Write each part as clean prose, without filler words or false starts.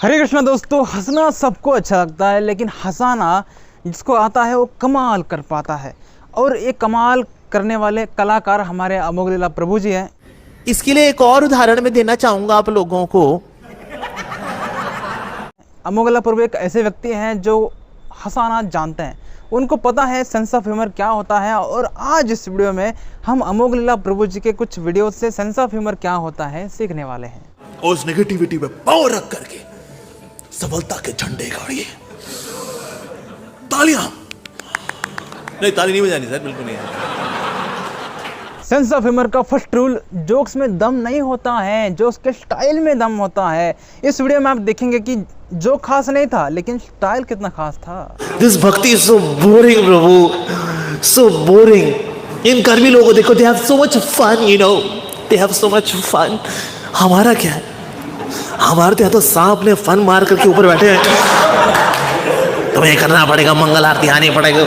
हरे कृष्णा दोस्तों, हंसना सबको अच्छा लगता है, लेकिन हंसाना जिसको आता है वो कमाल कर पाता है। और ये कमाल करने वाले कलाकार हमारे अमोघ लीला प्रभु जी हैं। इसके लिए एक और उदाहरण मैं देना चाहूंगा आप लोगों को। अमोघ लीला प्रभु एक ऐसे व्यक्ति हैं जो हंसाना जानते हैं, उनको पता है सेंस ऑफ ह्यूमर क्या होता है। और आज इस वीडियो में हम अमोघ लीला प्रभु जी के कुछ वीडियो से सेंस ऑफ ह्यूमर क्या होता है सीखने वाले हैं। और उस नेगेटिविटी पे पावर रख करके सफलता के झंडे गाड़िए। तालियां नहीं, ताली नहीं बजानी सर, बिल्कुल नहीं। सेंस ऑफ ह्यूमर का फर्स्ट रूल, जोक्स में दम नहीं होता है, जोक्स के स्टाइल में दम होता है। इस वीडियो में आप देखेंगे कि जो खास नहीं था लेकिन स्टाइल कितना खास था। This bhakti is so boring prabhu, so boring. इन कर्मी लोगों को देखो, they have so much fun, you know, they have so much fun. हमारा क्या है? हमारे तो यहाँ तो सांप ने फन मार करके ऊपर बैठे हैं। तुम्हें करना पड़ेगा, मंगल आरती आनी पड़ेगा।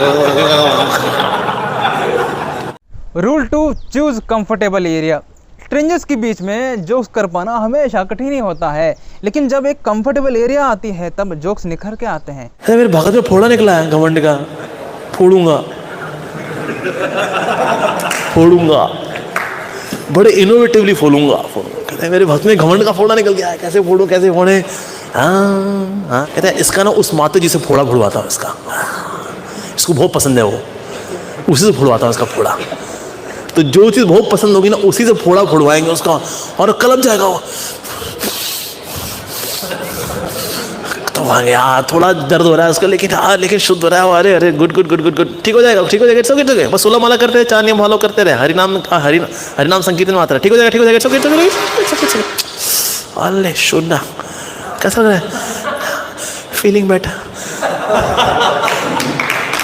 Rule 2, choose comfortable area. Strangers के बीच में जोक्स कर पाना हमेशा कठिन ही होता है, लेकिन जब एक कंफर्टेबल एरिया आती है तब जोक्स निखर के आते हैं। मेरे भगत में फोड़ा निकला है घमंड का, फोड़ूंगा फोड़ूंगा, बड़े इनोवेटिवली फोड़ूंगा। कहते हैं मेरे भक्त में घमंड का फोड़ा निकल गया है, कैसे फोड़ूं, कैसे फोड़े। हाँ, कहता है इसका ना उस माता जी से फोड़ा फुड़वाता हूँ इसका, इसको बहुत पसंद है, वो उसी से फुड़वाता हूँ इसका फोड़ा। तो जो चीज़ बहुत पसंद होगी ना उसी से फोड़ा फुड़वाएंगे उसका, और कलम जाएगा वो। तो आ गया, थोड़ा दर्द हो रहा है उसका, लेकिन हाँ, लेकिन शुद्ध हो रहा है। अरे अरे, good good good good good, ठीक हो जाएगा, ठीक हो जाएगा, इट्स ओके। बस 16 माला करते रहे, 4 नियम फॉलो करते रहे, हरिनाम संकीर्तन में आता रहे, ठीक हो जाएगा, ठीक हो जाएगा, इट्स ओके, इट्स ओके। अरे शुद्ध, कैसा लग रहा है? Feeling better,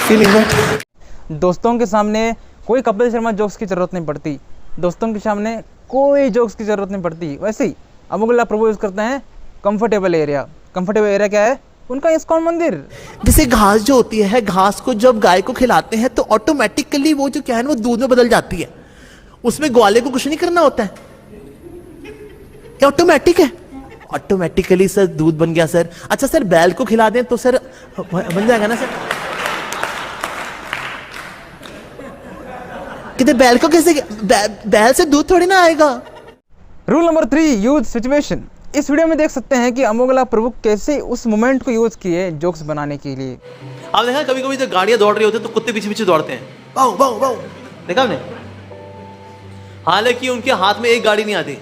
feeling better. दोस्तों के सामने कोई कपिल शर्मा जोक्स की जरूरत नहीं पड़ती, दोस्तों के सामने कोई जोक्स की जरूरत नहीं पड़ती। वैसे ही अमोघ लीला प्रभु यूज करते हैं कंफर्टेबल एरिया। कंफर्टेबल एरिया क्या है? उनका इस्कॉन मंदिर। जैसे घास जो होती है, घास को जब गाय को खिलाते हैं तो ऑटोमेटिकली वो जो क्या है ना, वो दूध में बदल जाती है। उसमें ग्वाले को कुछ नहीं करना होता है, ये ऑटोमेटिक है। ऑटोमेटिकली सर दूध बन गया सर। अच्छा सर, बैल को खिला दें तो सर बन जाएगा ना सर? कितने बैल को कैसे, बैल से दूध थोड़ी ना आएगा। Rule number 3, use situation. इस वीडियो में देख सकते हैं कि अमोघ लीला प्रभु कैसे उस मोमेंट को यूज किए जोक्स बनाने के लिए। आप देखा कभी कभी जब गाड़ियां दौड़ रही होती है तो कुत्ते पीछे पीछे दौड़ते हैं, बाऊ बाऊ बाऊ, देखा आपने? हालांकि उनके हाथ में एक गाड़ी नहीं आती,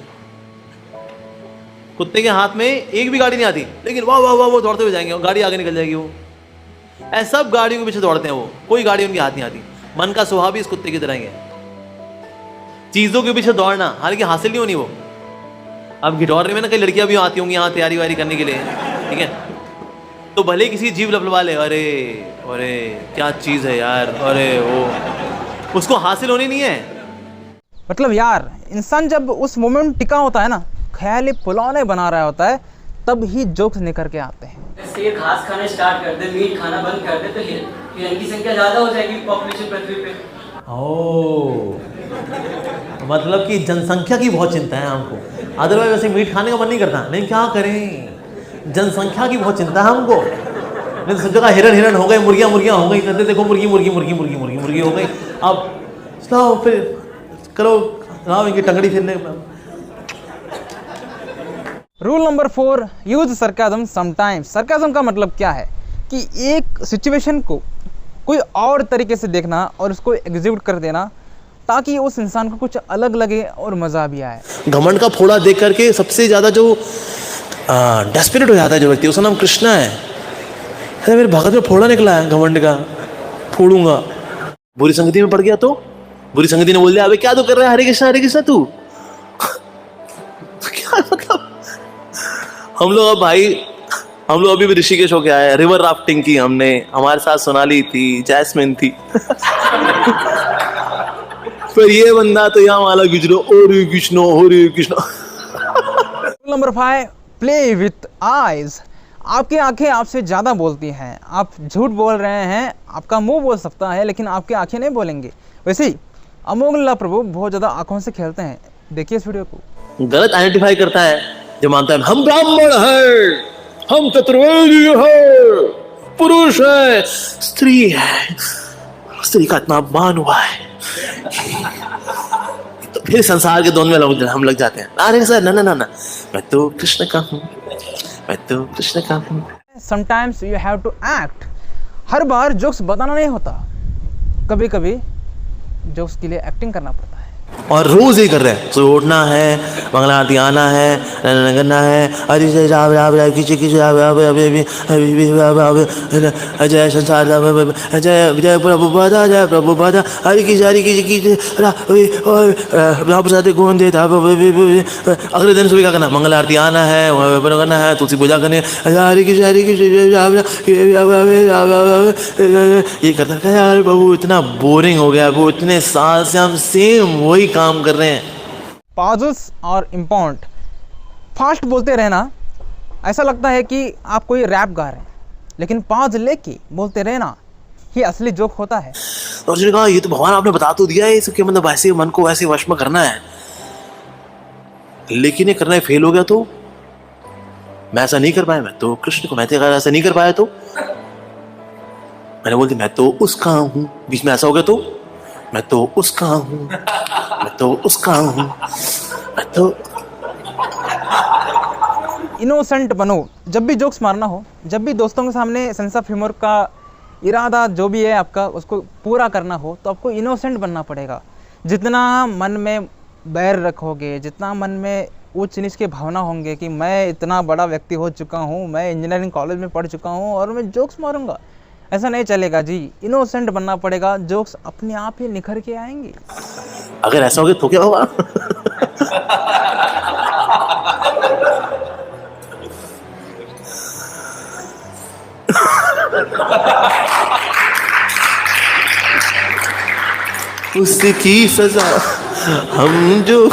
कुत्ते के हाथ में एक भी गाड़ी नहीं आती, लेकिन वाह वाह वाह वो दौड़ते हुए जाएंगे, गाड़ी आगे निकल जाएगी। वो ऐसा सब गाड़ियों के पीछे दौड़ते हैं, वो कोई गाड़ी उनके हाथ नहीं आती। मन का स्वभाव भी इस कुत्ते की तरह ही है, चीजों के पीछे दौड़ना, हालांकि हासिल नहीं होनी वो। अब गिटोरे में ना कई लड़कियां भी आती होंगी यहाँ तैयारी वारी करने के लिए, ठीक है, तो भले किसी जीव लपलवा ले, अरे अरे क्या चीज है यार, अरे वो उसको हासिल होनी नहीं है। मतलब यार, इंसान जब उस मोमेंट टिका होता है ना, ख्याली पुलाव बना रहा होता है, तब ही जोक्स निकल के आते हैं। जैसे घास खाना स्टार्ट कर दे, मीट खाना बंद कर दे, तो हिरन की संख्या ज्यादा हो जाएगी पॉपुलेशन पृथ्वी पे। ओ, मतलब कि जनसंख्या की बहुत चिंता है हमको, अदरवाइज वैसे मीट खाने का मन नहीं करता। नहीं, क्या करें, जनसंख्या की बहुत चिंता है हमको। नहीं तो सब जगह हिरन हिरन हो गए, मुर्गियां मुर्गियां हो गई, करते देखो मुर्गी मुर्गी मुर्गी मुर्गी मुर्गी मुर्गी हो गई। अब चलाओ फिर करो, चलाओ इनकी टंगड़ी फिरने। Rule number 4, use sarcasm sometimes. Sarcasm का मतलब क्या है कि एक सिचुएशन को कोई और तरीके से देखना और उसको एग्जीक्यूट कर देना, ताकि उस इंसान को कुछ अलग लगे और मज़ा भी आए। घमंड का फोड़ा देख करके सबसे ज़्यादा जो डेस्परेट हो जाता है जो व्यक्ति, उसका नाम कृष्णा है। अरे मेरे भगत में फोड़ा निकला है घमंड का, फोड़ूंगा। बुरी संगति में पड़ गया तो बुरी संगति ने बोल दिया, अबे क्या तो कर रहा है, हरे कृष्णा तू। क्या मतलब, हम लोग अब भाई, हम लोग अभी भी ऋषिकेश होके आए, रिवर राफ्टिंग की हमने, हमारे साथ सोनाली थी, जैस्मिन थी। फिर ये बंदा तो यहाँ माला खींच लो, Hare Krishna. Number 5, play with eyes. आपकी आंखें आपसे ज़्यादा बोलती हैं। आप झूठ बोल रहे हैं, आपका मुंह बोल सकता है लेकिन आपकी आंखें नहीं बोलेंगे। वैसे ही अमोघ लीला प्रभु बहुत ज़्यादा आंखों से खेलते हैं। देखिए इस वीडियो को। गलत आइडेंटिफाई करता है, जो मानता है हम ब्राह्मण हैं, हम चतुर्वेदी है, पुरुष है, स्त्री है, स्त्री का इतना अपमान हुआ है। तो फिर संसार के दोनों में हम लग जाते हैं। अरे सर ना ना ना ना, मैं तो कृष्ण का हूँ, मैं तो कृष्ण का हूँ। Sometimes you have to act. हर बार जोक्स बताना नहीं होता, कभी कभी जोक्स के लिए एक्टिंग करना पड़ता है। और रोज ही कर रहे हैं। सुबह उठना है, मंगला आरती आना है, करना है, हरि जय राम राम राम किसी किसी जय संसार जय जय प्रभुपादा, जय प्रभुपादा, हरि की राम प्रसाद गोविंद देता। अगले दिन सुबह क्या करना, मंगल आरती आना है, करना है, तुलसी पूजा करनी है, हरि की राम ये करता है। यार बाबू इतना बोरिंग हो गया, वो इतने साल से हम सेम वही काम कर रहे हैं। पॉजेस और इम्पॉन्ट फास्ट बोलते रहना, ऐसा लगता है कि आप कोई रैप गा रहे हैं, लेकिन पॉज लेके बोलते रहना ये असली जोक होता है। और उसने कहा ये तो भगवान आपने बता तो दिया है, इसके मतलब वैसे मन को वैसे वश में करना है, लेकिन ये करना फेल हो गया तो मैं ऐसा नहीं कर पाया, मैं तो कृष्ण को मैं ऐसा नहीं कर पाया तो मैंने बोल दिया मैं तो उसका हूं, बीच में ऐसा हो गया तो मैं तो उसका हूं, मैं तो उसका हूं, मैं तो। इनोसेंट बनो। जब भी जोक्स मारना हो, जब भी दोस्तों के सामने सेंस ऑफ ह्यूमर का इरादा जो भी है आपका उसको पूरा करना हो, तो आपको इनोसेंट बनना पड़ेगा। जितना मन में बैर रखोगे, जितना मन में ऊंच नीच के भावना होंगे कि मैं इतना बड़ा व्यक्ति हो चुका हूँ, मैं इंजीनियरिंग कॉलेज में पढ़ चुका हूँ और मैं जोक्स मारूंगा, ऐसा नहीं चलेगा जी। इनोसेंट बनना पड़ेगा, जोक्स अपने आप ही निखर के आएंगे। अगर ऐसा हो गया तो क्या होगा? उसकी सजा हम जो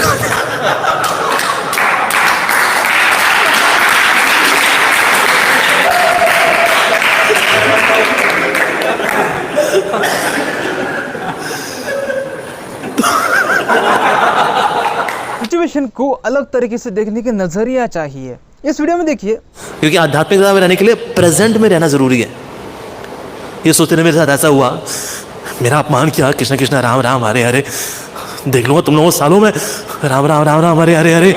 सिचुएशन को अलग तरीके से देखने के नजरिया चाहिए। इस वीडियो में देखिए, क्योंकि आध्यात्मिकता में रहने के लिए प्रेजेंट में रहना जरूरी है। ये सोचते मेरे साथ ऐसा हुआ, मेरा अपमान किया, कृष्ण कृष्ण राम राम हरे हरे, देख लूंगा तुम लोगों सालों में, राम राम राम राम हरे हरे हरे।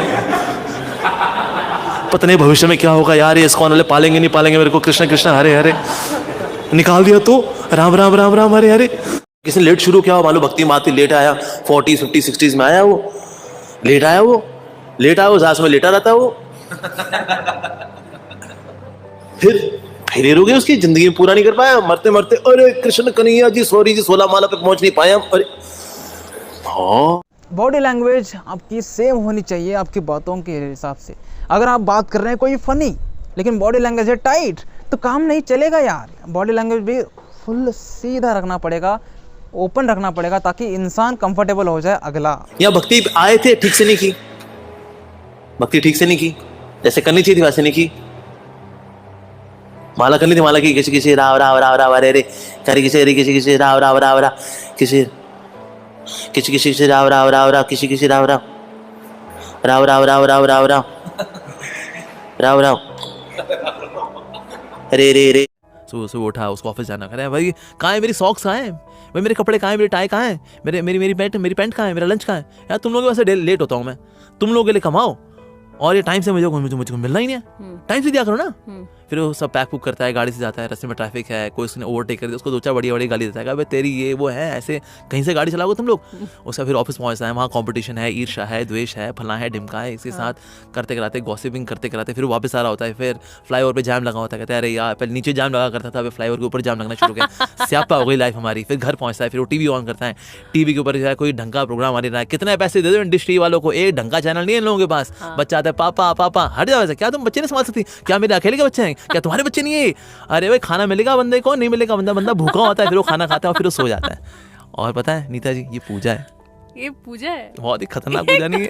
पता नहीं भविष्य में क्या होगा यार, ये इस्कॉन वाले पालेंगे नहीं पालेंगे मेरे को, कृष्ण कृष्ण हरे हरे निकाल दिया तो राम राम राम राम हरे हरे। किसी ने लेट शुरू किया, मान लो भक्ति माती लेट आया, 40s 50s 60s में आया, वो लेट आया, वो लेट आया, वो सास में लेटा रहता है वो। फिर हो गई उसकी जिंदगी में पूरा नहीं कर पाया, मरते मरते अरे कृष्ण कन्हैया जी सॉरी जी 16 माला तक पहुंच नहीं पाया। अरे बॉडी लैंग्वेज आपकी सेम होनी चाहिए आपकी बातों के हिसाब से। अगर आप बात कर रहे हैं कोई फनी लेकिन बॉडी लैंग्वेज है टाइट, तो काम नहीं चलेगा यार। बॉडी लैंग्वेज भी फुल सीधा रखना पड़ेगा, ओपन रखना पड़ेगा, ताकि इंसान कंफर्टेबल हो जाए अगला। या भक्ति आए थे ठीक से नहीं की, भक्ति ठीक से नहीं की, जैसे करनी चाहिए थी वैसे नहीं की। माला करनी थी, माला की किसी किसी राव राव राव राव अरे रे करी किसी अरे किसी किसी राव राव राव राव किसी किसी किसी से राव राव राव राव किसी किसी राव राव राव राव राव राव राव राव राव राव रे रे रे। सुबह उठा, उसको ऑफिस जाना, करे भाई कहाँ है मेरी सॉक्स, कहाँ है भाई मेरे कपड़े, कहाँ है मेरी टाई, कहाँ है मेरी मेरी मेरी पैंट कहाँ है, मेरा लंच कहाँ है यार। तुम लोगों के वैसे लेट होता हूँ मैं, तुम लोगों के लिए कमाओ और ये टाइम से मुझे मिलना ही नहीं है, टाइम से दिया करो ना। फिर वो सब पैक पुक करता है, गाड़ी से जाता है, रास्ते में ट्रैफिक है, कोई उसने ओवरटेक कर दिया, उसको दो चार बड़ी बड़ी गाली देता है, भाई तेरी ये वो है, ऐसे कहीं से गाड़ी चलाओगे तुम लोग। उसका फिर ऑफिस पहुंचता है, वहाँ कंपटीशन है, ईर्ष्या है, द्वेष है, फला है, ढिमका है, इसके साथ करते कराते गॉसिपिंग करते कराते फिर वापस आ रहा होता है। फिर फ्लाईओवर पे जाम लगा होता है, कहते हैं अरे यार पहले नीचे जाम लगा करता था, फ्लाईओवर के ऊपर जाम लगना शुरू किया, स्यापा हो गई लाइफ हमारी। फिर घर पहुंचता है, फिर वो टीवी ऑन करता है, टीवी के ऊपर जो है कोई ढंग का प्रोग्राम आ रहा है, कितने पैसे दे दो डिश टीवी वालों को, एक ढंग का चैनल नहीं है इन लोगों के पास। बच्चा आता है पापा पापा, हट जाओ, क्या तुम बच्चे नहीं संभाल सकती, क्या मेरे अकेले के बच्चे हैं, क्या तुम्हारे बच्चे नहीं है? अरे भाई खाना मिलेगा बंदे को, नहीं मिलेगा बंदा भूखा होता है, फिर वो खाना खाता है और फिर वो सो जाता है। और पता है नीता जी, ये पूजा है, ये पूजा है, बहुत ही खतरनाक पूजा नहीं है,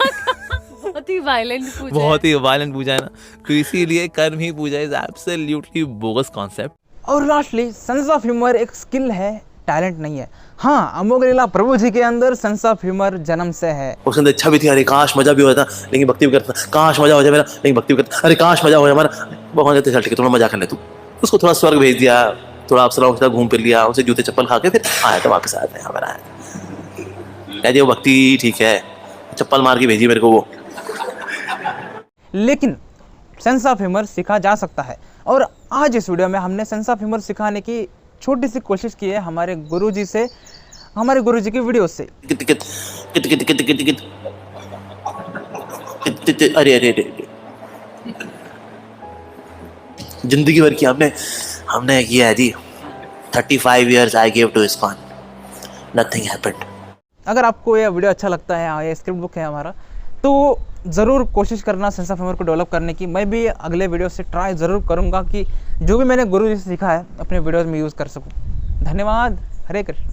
बहुत ही वायलेंट पूजा, बहुत ही वायलेंट पूजा है ना। तो इसीलिए कर्म ही पूजा इज एब्सोल्युटली बोगस कॉन्सेप्ट। और लास्टली सेंस ऑफ ह्यूमर एक स्किल है, टैलेंट नहीं है। हाँ, अमोघ लीला प्रभु जी के अंदर सेंस ऑफ ह्यूमर जन्म से है। उसके अंदर इच्छा भी थी, अरे काश मजा भी होता लेकिन भक्ति भी करता, काश मजा हो जाए मेरा लेकिन भक्ति भी करता, अरे काश मजा हो जाए हमारा। भगवान कहते चल ठीक है थोड़ा मजा कर ले तू। उसको थोड़ा स्वर्ग भेज दिया, थोड़ा अप्सराओं के साथ घूम फिर लिया, उसे जूते चप्पल खा के फिर आया तो वापस आया यहाँ पर आया। कह दिया वो भक्ति ठीक है, चप्पल मार के भेजी मेरे को वो। लेकिन सेंस ऑफ ह्यूमर सीखा जा सकता है, और आज इस वीडियो में हमने सेंस ऑफ ह्यूमर सिखाने की छोटी सी कोशिश की है हमारे गुरुजी से, हमारे गुरुजी की वीडियो से। कित कित कित कित कित कित कित कित कित अरे अरे अरे जिंदगी भर की हमने किया है जी। 35 years I gave to ISKCON, nothing happened। अगर आपको यह वीडियो अच्छा लगता है, ये स्क्रिप्ट बुक है हमारा, तो ज़रूर कोशिश करना सेंस ऑफ ह्यूमर को डेवलप करने की। मैं भी अगले वीडियो से ट्राई ज़रूर करूँगा कि जो भी मैंने गुरुजी से सीखा है अपने वीडियोज़ में यूज़ कर सकूँ। धन्यवाद। हरे कृष्ण।